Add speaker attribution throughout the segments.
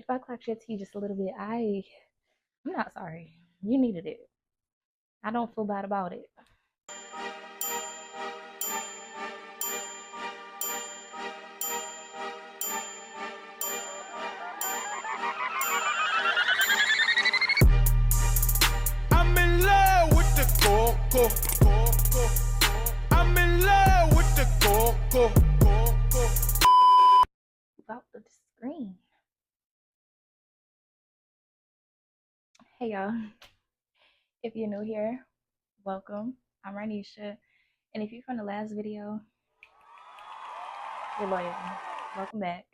Speaker 1: If I clocked your tea just a little bit, I'm not sorry. You needed it. I don't feel bad about it.
Speaker 2: I'm in love with the cocoa. I'm in love with the cocoa.
Speaker 1: About the screen. Hey y'all. If you're new here, welcome. I'm Ranisha. And if you're from the last video, you're loyal. Welcome back.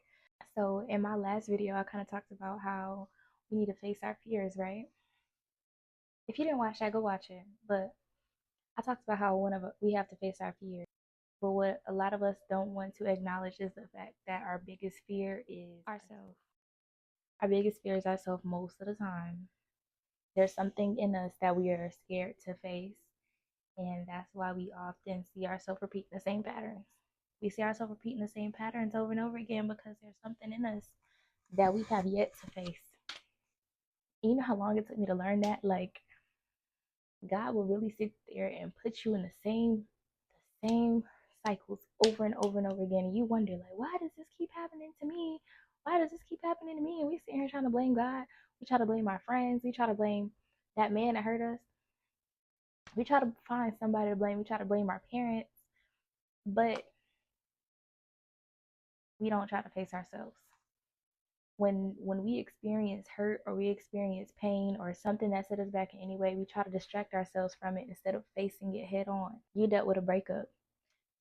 Speaker 1: So in my last video, I kind of talked about how we need to face our fears, right? If you didn't watch that, go watch it. But I talked about how we have to face our fears. But what a lot of us don't want to acknowledge is the fact that our biggest fear is ourselves. Our biggest fear is ourselves most of the time. There's something in us that we are scared to face, and that's why we often see ourselves repeating the same patterns. We see ourselves repeating the same patterns over and over again because there's something in us that we have yet to face. You know how long it took me to learn that? Like, God will really sit there and put you in the same cycles over and over and over again. And you wonder, like, why does this keep happening to me? Why does this keep happening to me? And we sit here trying to blame God. We try to blame our friends. We try to blame that man that hurt us. We try to find somebody to blame. We try to blame our parents. But we don't try to face ourselves. When we experience hurt or we experience pain or something that set us back in any way, we try to distract ourselves from it instead of facing it head on. You dealt with a breakup.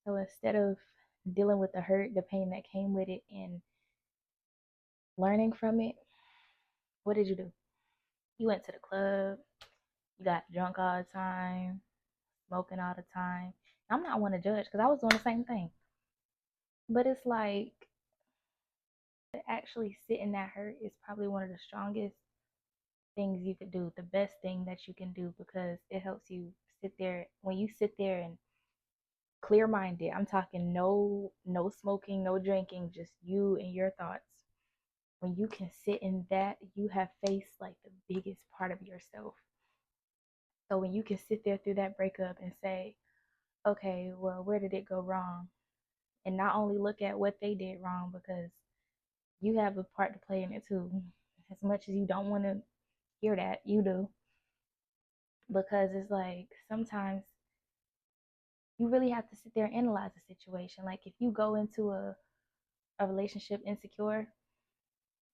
Speaker 1: So instead of dealing with the hurt, the pain that came with it, and learning from it, what did you do? You went to the club, you got drunk all the time, smoking all the time. I'm not one to judge because I was doing the same thing. But it's like, to actually sit in that hurt is probably one of the strongest things you could do, the best thing that you can do, because it helps you sit there. When you sit there and clear minded, I'm talking no smoking, no drinking, just you and your thoughts. When you can sit in that, you have faced like the biggest part of yourself. So when you can sit there through that breakup and say, okay, well, where did it go wrong? And not only look at what they did wrong, because you have a part to play in it too. As much as you don't want to hear that, you do. Because it's like sometimes you really have to sit there and analyze the situation. Like if you go into a relationship insecure,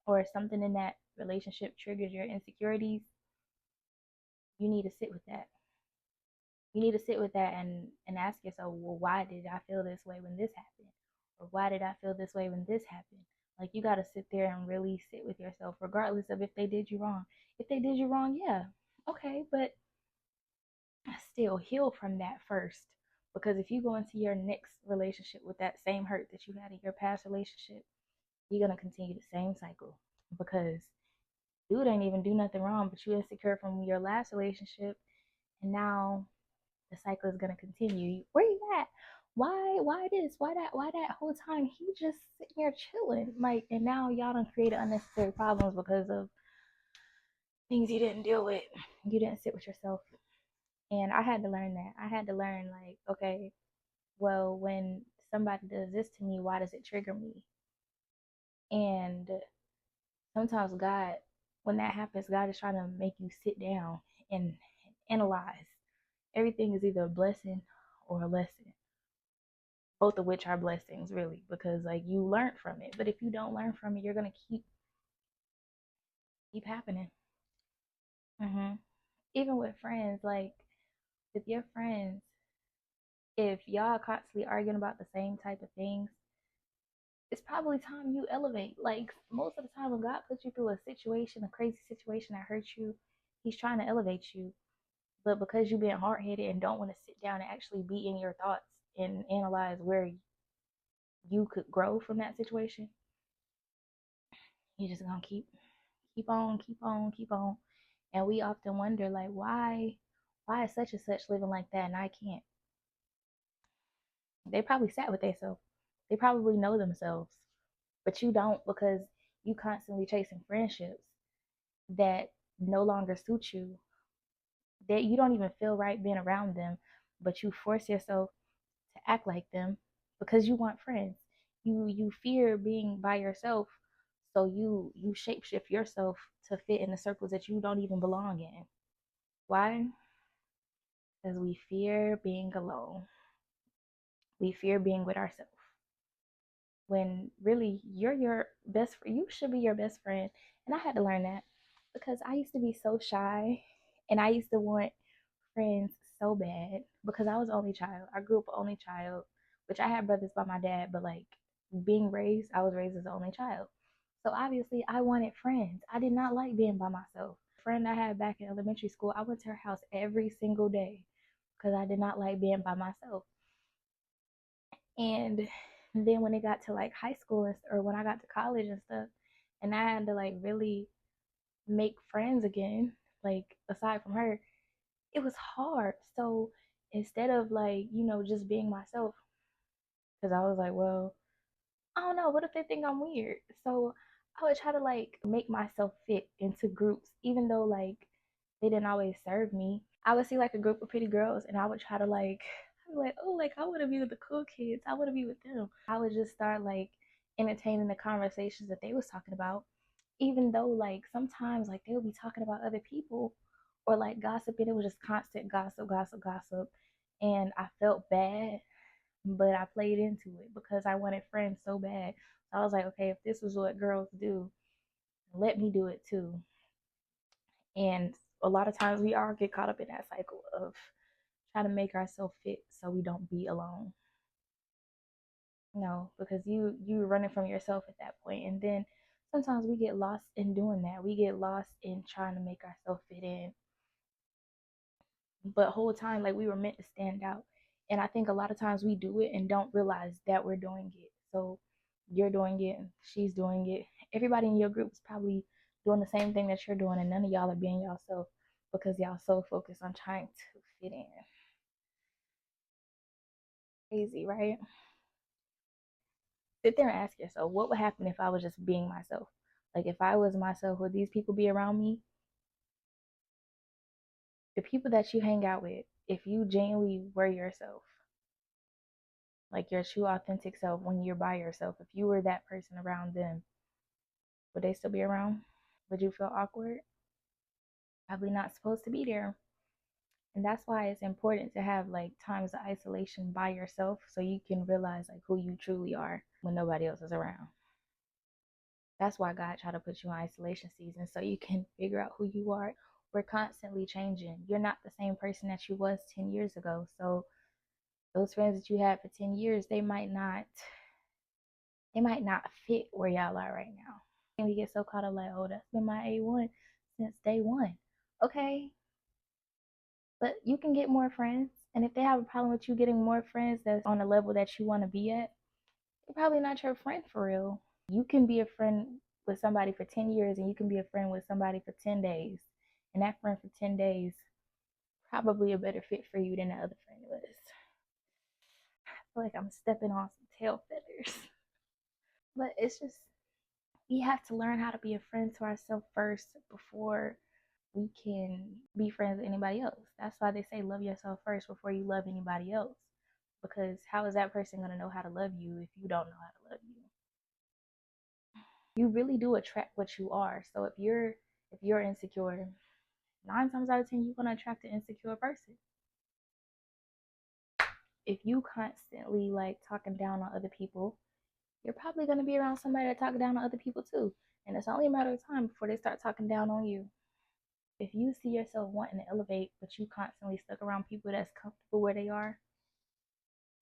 Speaker 1: or something in that relationship triggers your insecurities, you need to sit with that. You need to sit with that and ask yourself, well, why did I feel this way when this happened? Or why did I feel this way when this happened? Like you got to sit there and really sit with yourself, regardless of if they did you wrong. If they did you wrong, yeah, okay, but still heal from that first. Because if you go into your next relationship with that same hurt that you had in your past relationship, you're going to continue the same cycle. Because dude ain't even do nothing wrong, but you insecure from your last relationship, and now the cycle is gonna continue. Where you at? Why this? Why that? Why that whole time he just sitting here chilling? Like, and now y'all done created unnecessary problems because of things you didn't deal with. You didn't sit with yourself. And I had to learn that. I had to learn, like, okay, well, when somebody does this to me, why does it trigger me? And sometimes God, when that happens, God is trying to make you sit down and analyze. Everything is either a blessing or a lesson, both of which are blessings, really, because like you learned from it. But if you don't learn from it, you're gonna keep happening. Even with friends, like with your friends, if y'all constantly arguing about the same type of things, it's probably time you elevate. Like most of the time when God puts you through a situation, a crazy situation that hurts you, he's trying to elevate you. But because you've been hard-headed and don't want to sit down and actually be in your thoughts and analyze where you could grow from that situation, you're just gonna keep on, keep on, keep on. And we often wonder, like, why is such and such living like that and I can't? They probably sat with themselves. They probably know themselves, but you don't, because You constantly chasing friendships that no longer suit you, that you don't even feel right being around them, but you force yourself to act like them because you want friends. You fear being by yourself, so you shapeshift yourself to fit in the circles that you don't even belong in. Why? Because we fear being alone. We fear being with ourselves. When really you're your best friend, you should be your best friend. And I had to learn that because I used to be so shy and I used to want friends so bad because I was only child. I grew up only child, which I had brothers by my dad, but like being raised, I was raised as the only child. So obviously I wanted friends. I did not like being by myself. A friend I had back in elementary school, I went to her house every single day because I did not like being by myself. And then when it got to like high school or when I got to college and stuff, and I had to like really make friends again, like aside from her, it was hard. So instead of like, just being myself, because I was like, well, I don't know, what if they think I'm weird? So I would try to like make myself fit into groups, even though like they didn't always serve me. I would see like a group of pretty girls and I would try to like, I'd be like, oh, like I want to be with the cool kids. I want to be with them. I would just start like entertaining the conversations that they was talking about, even though like sometimes like they would be talking about other people or like gossiping. It was just constant gossip, gossip, gossip. And I felt bad, but I played into it because I wanted friends so bad. So I was like, okay, if this is what girls do, let me do it too. And a lot of times we all get caught up in that cycle of trying to make ourselves fit so we don't be alone. No, because you're running from yourself at that point. And then sometimes we get lost in doing that. We get lost in trying to make ourselves fit in. But whole time like we were meant to stand out. And I think a lot of times we do it and don't realize that we're doing it. So you're doing it, she's doing it. Everybody in your group is probably doing the same thing that you're doing, and none of y'all are being y'all because y'all so focused on trying to fit in. Crazy, right? Sit there and ask yourself, what would happen if I was just being myself? Like if I was myself, would these people be around me? The people that you hang out with, if you genuinely were yourself, like your true authentic self when you're by yourself, if you were that person around them, would they still be around? Would you feel awkward? Probably not supposed to be there. And that's why it's important to have like times of isolation by yourself so you can realize like who you truly are when nobody else is around. That's why God tried to put you in isolation season so you can figure out who you are. We're constantly changing. You're not the same person that you was 10 years ago. So those friends that you had for 10 years, they might not fit where y'all are right now. And we get so caught up like, oh, that's been my A1 since day one. Okay, but you can get more friends. And if they have a problem with you getting more friends that's on the level that you want to be at, they're probably not your friend for real. You can be a friend with somebody for 10 years and you can be a friend with somebody for 10 days. And that friend for 10 days probably a better fit for you than the other friend was. I feel like I'm stepping on some tail feathers. But it's just, we have to learn how to be a friend to ourselves first before we can be friends with anybody else. That's why they say love yourself first before you love anybody else. Because how is that person going to know how to love you if you don't know how to love you? You really do attract what you are. So if you're insecure, 9 times out of 10 you're going to attract an insecure person. If you constantly like talking down on other people, you're probably going to be around somebody that talk down on other people too. And it's only a matter of time before they start talking down on you. If you see yourself wanting to elevate, but you constantly stuck around people that's comfortable where they are,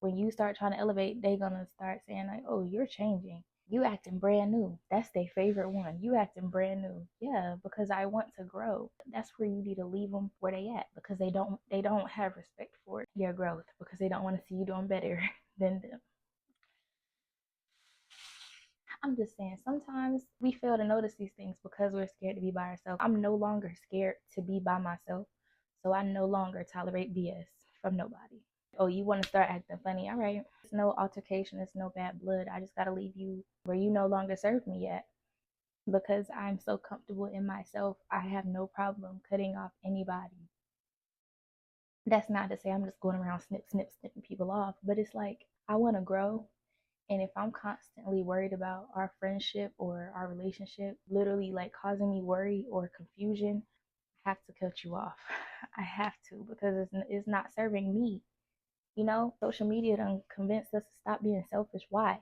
Speaker 1: when you start trying to elevate, they gonna start saying like, "Oh, you're changing. You acting brand new." That's their favorite one. You acting brand new. Yeah, because I want to grow. That's where you need to leave them where they at because they don't have respect for your growth because they don't want to see you doing better than them. I'm just saying, sometimes we fail to notice these things because we're scared to be by ourselves. I'm no longer scared to be by myself, so I no longer tolerate BS from nobody. Oh, you want to start acting funny? All right. It's no altercation, it's no bad blood. I just got to leave you where you no longer serve me at. Because I'm so comfortable in myself, I have no problem cutting off anybody. That's not to say I'm just going around snipping people off, but it's like I want to grow. And if I'm constantly worried about our friendship or our relationship, literally like causing me worry or confusion, I have to cut you off. I have to, because it's not serving me. Social media done convinced us to stop being selfish. Why?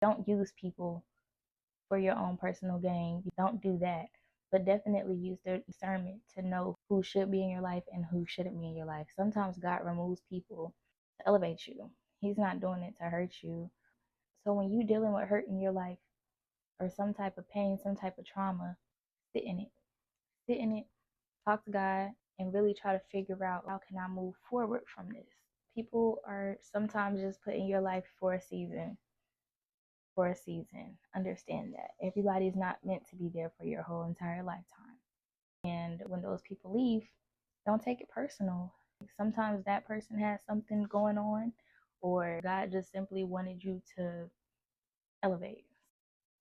Speaker 1: Don't use people for your own personal gain. You don't do that. But definitely use their discernment to know who should be in your life and who shouldn't be in your life. Sometimes God removes people to elevate you. He's not doing it to hurt you. So when you dealing with hurt in your life or some type of pain, some type of trauma, sit in it. Sit in it, talk to God, and really try to figure out, how can I move forward from this? People are sometimes just put in your life for a season. For a season. Understand that. Everybody's not meant to be there for your whole entire lifetime. And when those people leave, don't take it personal. Sometimes that person has something going on, or God just simply wanted you to elevate.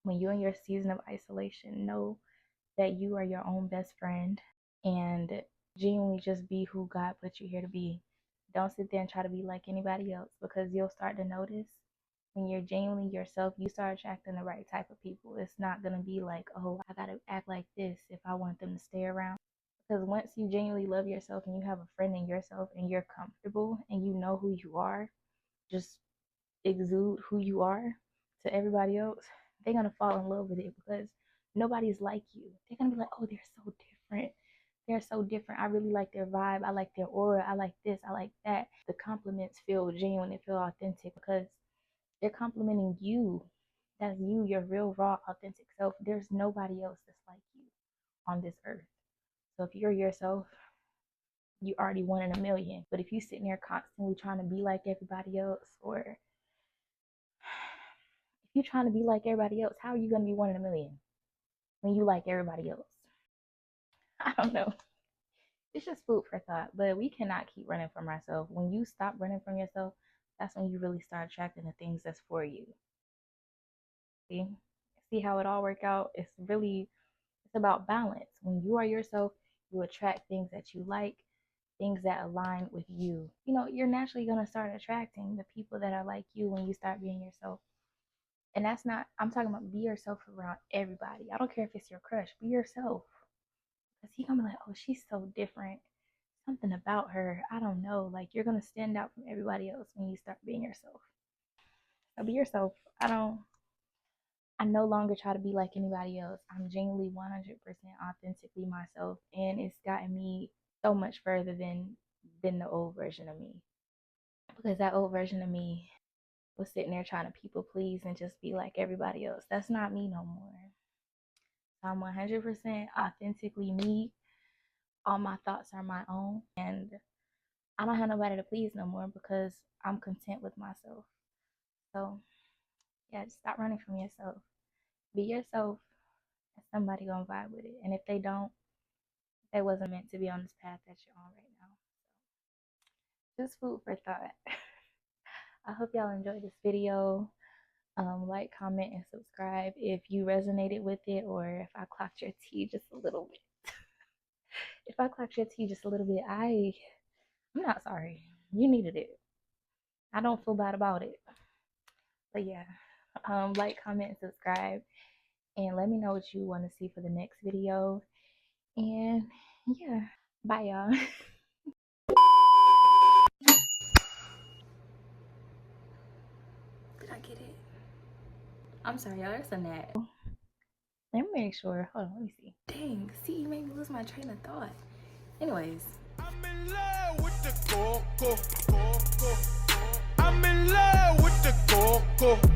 Speaker 1: When you're in your season of isolation, know that you are your own best friend, and genuinely just be who God put you here to be. Don't sit there and try to be like anybody else, because you'll start to notice when you're genuinely yourself, you start attracting the right type of people. It's not going to be like, oh, I got to act like this if I want them to stay around. Because once you genuinely love yourself and you have a friend in yourself and you're comfortable and you know who you are, just exude who you are to everybody else, they're going to fall in love with it, because nobody's like you. They're going to be like, oh, they're so different. They're so different. I really like their vibe. I like their aura. I like this. I like that. The compliments feel genuine. They feel authentic, because they're complimenting you. That's you, your real, raw, authentic self. There's nobody else that's like you on this earth. So if you're yourself, you already one in a million. But if you sitting there constantly trying to be like everybody else, or if you're trying to be like everybody else, how are you going to be one in a million when you like everybody else? I don't know. It's just food for thought. But we cannot keep running from ourselves. When you stop running from yourself, that's when you really start attracting the things that's for you. See how it all work out? It's about balance. When you are yourself, you attract things that you like, things that align with you. You're naturally going to start attracting the people that are like you when you start being yourself. And that's not, I'm talking about be yourself around everybody. I don't care if it's your crush, be yourself. Because he's going to be like, oh, she's so different. Something about her, I don't know. Like, you're going to stand out from everybody else when you start being yourself. So be yourself. I no longer try to be like anybody else. I'm genuinely 100% authentically myself, and it's gotten me so much further than the old version of me. Because that old version of me was sitting there trying to people please and just be like everybody else. That's not me no more. I'm 100% authentically me. All my thoughts are my own, and I don't have nobody to please no more, because I'm content with myself. So yeah, just stop running from yourself. Be yourself, and somebody gonna vibe with it. And if they don't, they wasn't meant to be on this path that you're on right now. So just food for thought. I hope y'all enjoyed this video. Like, comment, and subscribe if you resonated with it, or if I clocked your tea just a little bit. If I clocked your tea just a little bit, I'm not sorry. You needed it. I don't feel bad about it. But yeah, like, comment, and subscribe, and let me know what you want to see for the next video. And yeah, bye y'all. Did I get it? I'm sorry, y'all. There's a gnat. Let me make sure. Hold on, let me see. Dang, see, you made me lose my train of thought. Anyways.
Speaker 2: I'm in love with the cocoa. I'm in love with the cocoa.